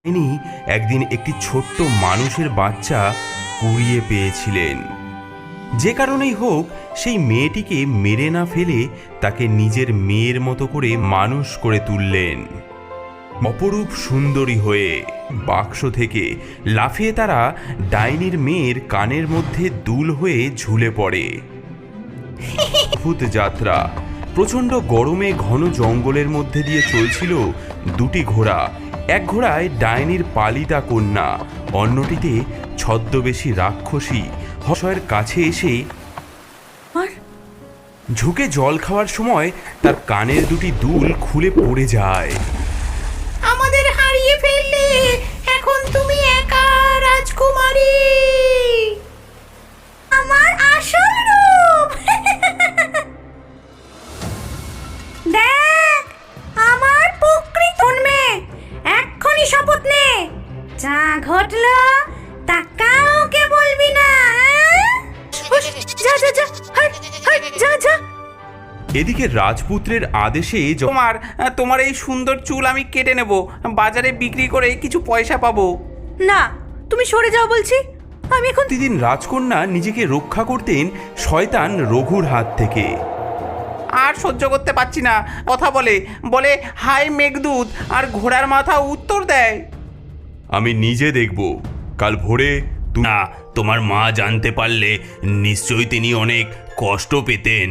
তিনি একদিন একটি ছোট্ট মানুষের বাচ্চা কুড়িয়ে পেয়েছিলেন। যে কারণেই হোক সেই মেয়েটিকে মেরে না ফেলে তাকে নিজের মেয়ের মতো করে মানুষ করে তুললেন। অপরূপ সুন্দরী হয়ে বাক্স থেকে লাফিয়ে তারা ডাইনির মেয়ের কানের মধ্যে দুল হয়ে ঝুলে পড়ে। অদ্ভুত যাত্রা। প্রচণ্ড গরমে ঘন জঙ্গলের মধ্যে দিয়ে চলছিল দুটি ঘোড়া। এক ঘোড়ায় ডাইনির পালিতা কন্যা, অন্যটিতে ছদ্মবেশী রাক্ষসী হসয়ের কাছে এসে ঝুঁকে জল খাওয়ার সময় তার কানের দুটি দুল খুলে পড়ে যায়। আমাদের হারিয়ে ফেললে, এখন তুমি একা রাজকুমারী। আমার আসল রূপ দেখ, আমার প্রকৃত মেয়ে। এক্ষুনি শপথ নে, যা ঘটলো তা কাউকে বলবি না। যা যা যা, যা যা। এদিকে রাজপুত্রের আদেশে তোমার এই সুন্দর চুল আমি কেটে নেব, বাজারে বিক্রি করে কিছু পয়সা পাবো। না, তুমি সরে যাও বলছি। আমি এখন প্রতিদিন রাজকন্যা নিজেকে রক্ষা করতেন শয়তান রঘুর হাত থেকে। আর সহ্য করতে পারছি না, কথা বলে বলে হাই মেঘদূত, আর ঘোড়ার মাথা উত্তর দেয়। আমি নিজে দেখব। কাল ভোরে না, তোমার মা জানতে পারলে নিশ্চয়ই তিনি অনেক কষ্ট পেতেন।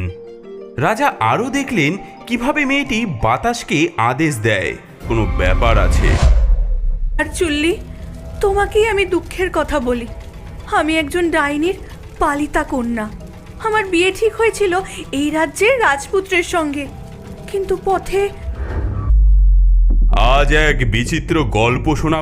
রাজা আরও দেখলেন কিভাবে মেয়েটি বাতাসকে আদেশ দেয় কোনো ব্যাপার আছে। আর চুল্লি, তোমাকেই আমি দুঃখের কথা বলি। আমি একজন ডাইনির পালিতা কন্যা। আমার বিয়ে ঠিক হয়েছিল এই রাজ্যের রাজপুত্রের সঙ্গে, কিন্তু পথে আজ এক বিচিত্র গল্প শোনা।